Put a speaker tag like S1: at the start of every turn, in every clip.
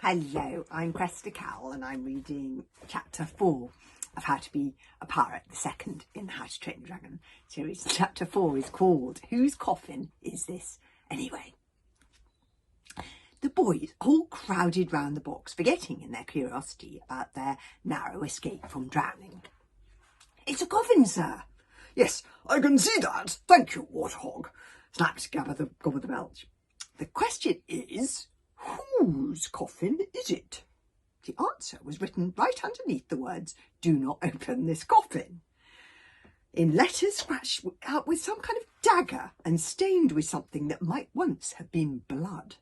S1: Hello, I'm Cressida and I'm reading chapter 4 of How to Be a Pirate, the second in the How to Train a Dragon series. Chapter 4 is called Whose Coffin Is This Anyway? The boys all crowded round the box, forgetting in their curiosity about their narrow escape from drowning. It's a coffin, sir.
S2: Yes, I can see that. Thank you, Warthog, snapped Gabba the Belch. The question is, whose coffin is it?
S1: The answer was written right underneath the words, "Do not open this coffin," in letters scratched out with some kind of dagger and stained with something that might once have been blood.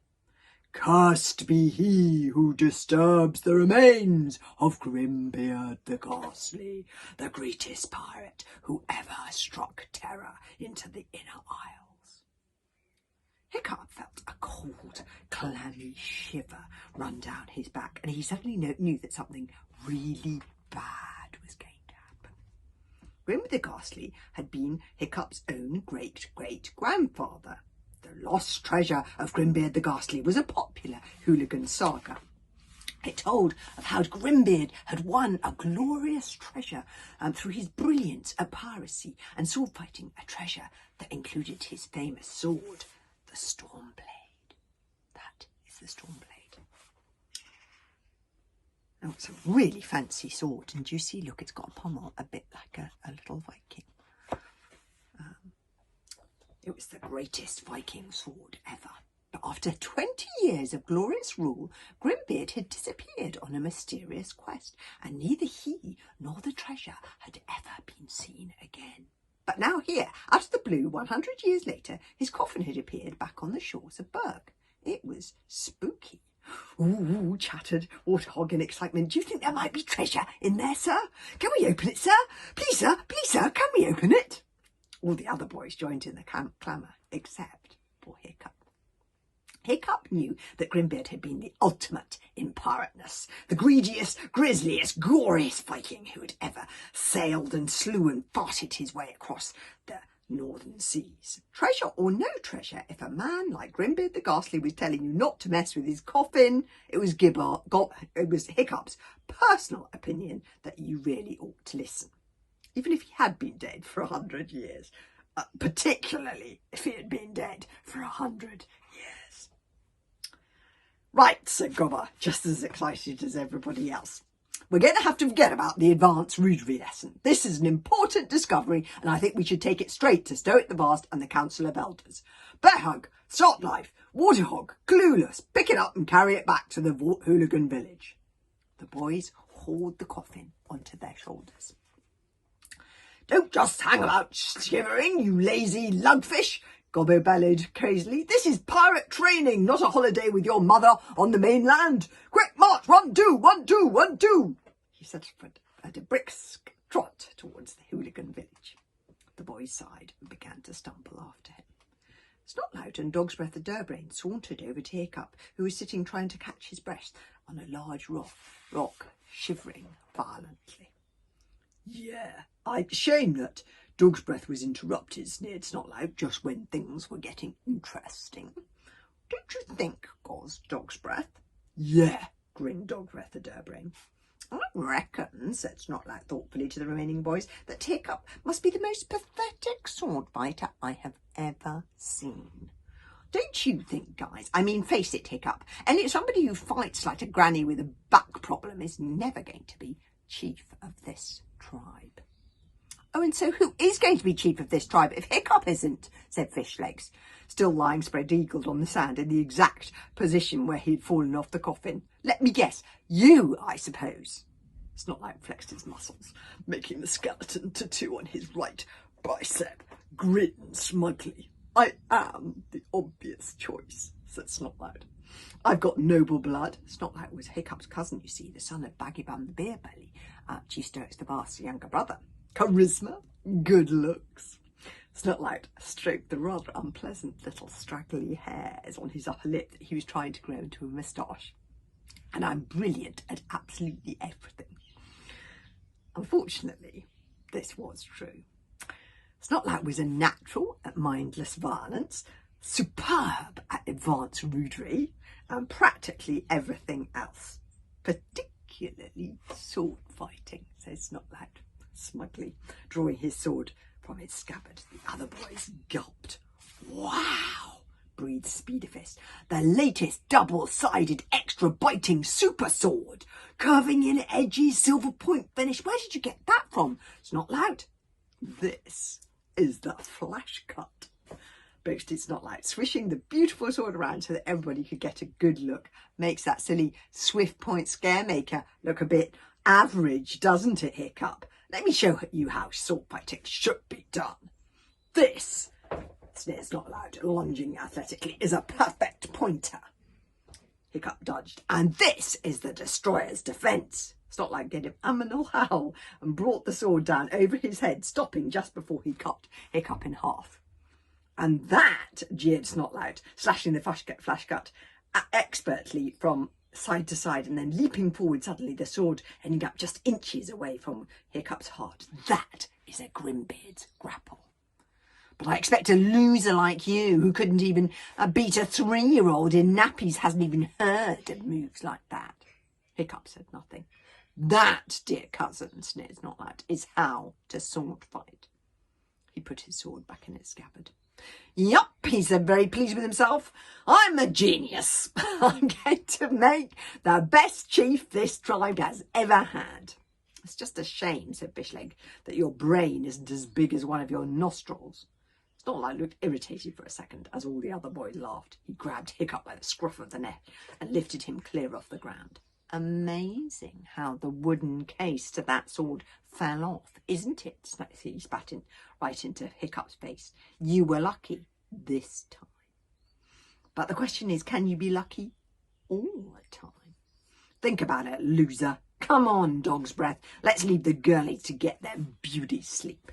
S2: Cursed be he who disturbs the remains of Grimbeard the Ghastly, the greatest pirate who ever struck terror into the inner isles.
S1: Hiccup felt a cold, clammy shiver run down his back, and he suddenly knew that something really bad was going to happen. Grimbeard the Ghastly had been Hiccup's own great-great-grandfather. The lost treasure of Grimbeard the Ghastly was a popular hooligan saga. It told of how Grimbeard had won a glorious treasure through his brilliance at piracy and sword fighting, a treasure that included his famous sword, the Stormblade. That is the Stormblade. Now, it's a really fancy sword, and do you see, look, it's got a pommel a bit like a little Viking. It was the greatest Viking sword ever. But after 20 years of glorious rule, Grimbeard had disappeared on a mysterious quest, and neither he nor the treasure had ever been seen again. But now here, out of the blue, 100 years later, his coffin had appeared back on the shores of Berg. It was spooky.
S2: Ooh, chattered Warthog in excitement.
S1: Do you think there might be treasure in there, sir? Can we open it, sir? Please, sir, can we open it? All the other boys joined in the clamour, except for Hiccup. Hiccup knew that Grimbeard had been the ultimate in pirateness, the greediest, grisliest, goriest Viking who had ever sailed and slew and farted his way across the northern seas. Treasure or no treasure, if a man like Grimbeard the Ghastly was telling you not to mess with his coffin, it was Hiccup's personal opinion that you really ought to listen. Even if he had been dead for 100 years, particularly if he had been dead for 100 years.
S2: Right, said Gobber, just as excited as everybody else. We're going to have to forget about the advanced rudiry lesson. This is an important discovery, and I think we should take it straight to Stoic the Vast and the Council of Elders. Bearhug, Snotlout, Warthog, Clueless, pick it up and carry it back to the hooligan village.
S1: The boys hauled the coffin onto their shoulders.
S2: Don't just hang about shivering, you lazy lugfish, Gobbo bellowed crazily. This is pirate training, not a holiday with your mother on the mainland. Quick march, 1, 2, 1, 2, 1, 2.
S1: He set off at a brisk trot towards the hooligan village. The boys sighed and began to stumble after him. Snotlout and Dog's Breath the Durbrain sauntered over to Hiccup, who was sitting trying to catch his breath on a large rock, shivering violently.
S2: Yeah, shame that Dog's Breath was interrupted, sneered Snotlout, just when things were getting interesting.
S1: Don't you think, caused Dog's Breath?
S2: Yeah, grinned Dog's Breath the Durbrain.
S1: I reckon, said Snotlout thoughtfully to the remaining boys, that Hiccup must be the most pathetic sword fighter I have ever seen. Don't you think, guys? I mean, face it, Hiccup, and somebody who fights like a granny with a back problem is never going to be chief of this tribe. Oh, and so who is going to be chief of this tribe if Hiccup isn't? Said Fishlegs, still lying spread-eagled on the sand in the exact position where he'd fallen off the coffin. Let me guess, you, I suppose.
S2: Snotlout flexed his muscles, making the skeleton tattoo on his right bicep grin smugly. I am the obvious choice, said Snotlout. I've got noble blood.
S1: Snotlout was Hiccup's cousin, you see, the son of Baggybum the Beer Belly, Chief Stoic the Vast's younger brother.
S2: Charisma, good looks. Snotlout stroked the rather unpleasant little straggly hairs on his upper lip that he was trying to grow into a moustache.
S1: And I'm brilliant at absolutely everything.
S2: Unfortunately, this was true. Snotlout was a natural at mindless violence, superb at advanced rudery, and practically everything else, particularly sword fighting, says Snotlout, smugly drawing his sword from its scabbard. The other boys gulped. Wow, breathed Speederfist. The latest double-sided, extra-biting super sword. Curving in edges, silver point finish. Where did you get that from, Snotlout? This is the flash cut, boasted Snotlout, swishing the beautiful sword around so that everybody could get a good look. Makes that silly swift point scaremaker look a bit average, doesn't it, Hiccup? Let me show you how sword fighting should be done. This, sneered Snotlout, lunging athletically, is a perfect pointer. Hiccup dodged. And this is the destroyer's defence. Snotlout gave him a minor howl and brought the sword down over his head, stopping just before he cut Hiccup in half. And that, jeered Snotlout, slashing the flash cut expertly from side to side and then leaping forward suddenly, the sword ending up just inches away from Hiccup's heart. That is a Grimbeard's grapple. But I expect a loser like you, who couldn't even beat a 3-year-old in nappies, hasn't even heard of moves like that. Hiccup said nothing. That, dear cousin, sneered Snotlout, is how to sword fight. He put his sword back in its scabbard. Yup, he said, very pleased with himself. I'm a genius. I'm going to make the best chief this tribe has ever had. It's just a shame, said Fishleg, that your brain isn't as big as one of your nostrils. Snotlout looked irritated for a second as all the other boys laughed. He grabbed Hiccup by the scruff of the neck and lifted him clear off the ground. Amazing how the wooden case to that sword fell off, isn't it? He spat right into Hiccup's face. You were lucky this time. But the question is, can you be lucky all the time? Think about it, loser. Come on, dog's breath. Let's leave the girlies to get their beauty sleep.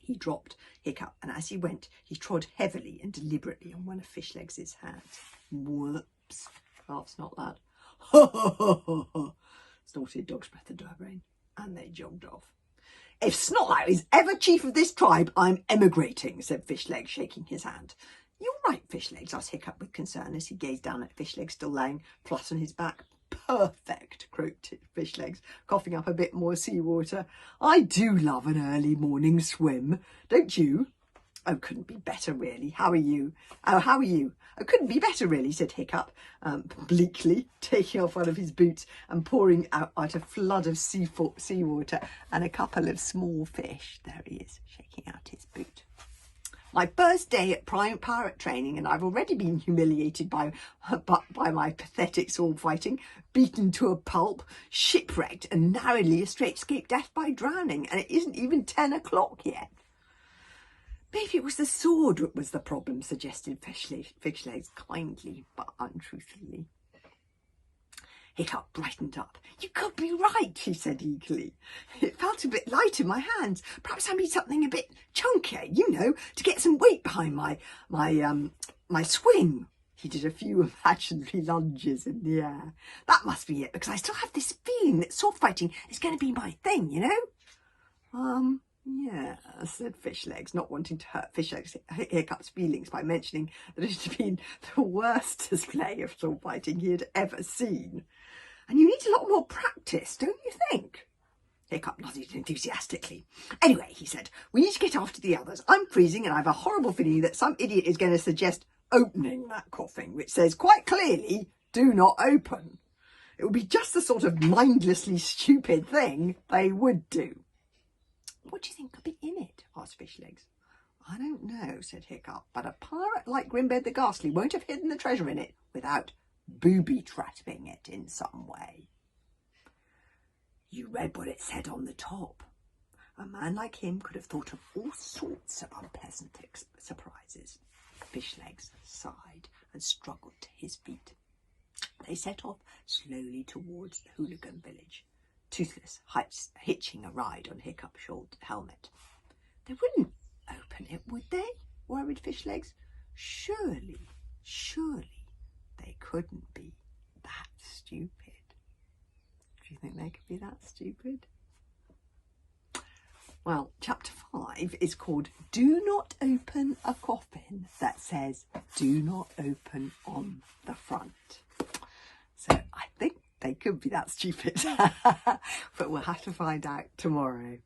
S2: He dropped Hiccup, and as he went, he trod heavily and deliberately on one of Fishleg's hands. Whoops, laughed Snotlout. Ho, ho, ho, ho, ho, snorted Dog's Breath and Durbrain, and they jogged off. If Snotlout is ever chief of this tribe, I'm emigrating, said Fishleg, shaking his hand. You're right, Fishlegs, asked Hiccup with concern as he gazed down at Fishleg still lying flat on his back. Perfect, croaked Fishlegs, coughing up a bit more seawater. I do love an early morning swim, don't you? Oh, couldn't be better, really. How are you? Oh, how are you? Oh, couldn't be better, really, said Hiccup, bleakly, taking off one of his boots and pouring out a flood of seawater and a couple of small fish. There he is, shaking out his boot. My first day at pirate training, and I've already been humiliated by my pathetic sword fighting, beaten to a pulp, shipwrecked, and narrowly escaped death by drowning, and it isn't even 10 o'clock yet. Maybe it was the sword that was the problem, suggested Fishlegs kindly but untruthfully. Hiccup brightened up. You could be right, he said eagerly. It felt a bit light in my hands. Perhaps I need something a bit chunkier, to get some weight behind my swing. He did a few imaginary lunges in the air. That must be it, because I still have this feeling that sword fighting is going to be my thing, Yeah, said Fishlegs, not wanting to hurt Hiccup's feelings by mentioning that it had been the worst display of sword fighting he had ever seen. And you need a lot more practice, don't you think? Hiccup nodded enthusiastically. Anyway, he said, we need to get after the others. I'm freezing and I have a horrible feeling that some idiot is going to suggest opening that coffin, which says quite clearly, do not open. It would be just the sort of mindlessly stupid thing they would do. What do you think could be in it? Asked Fishlegs. I don't know, said Hiccup, but a pirate like Grimbeard the Ghastly won't have hidden the treasure in it without booby-trapping it in some way. You read what it said on the top. A man like him could have thought of all sorts of unpleasant surprises. Fishlegs sighed and struggled to his feet. They set off slowly towards the hooligan village, Toothless hitching a ride on Hiccup's helmet. They wouldn't open it, would they? Worried Fishlegs. Surely they couldn't be that stupid. Do you think they could be that stupid?
S1: Well, chapter 5 is called Do Not Open a Coffin that says do not open on the front. So I think they could be that stupid, but we'll have to find out tomorrow.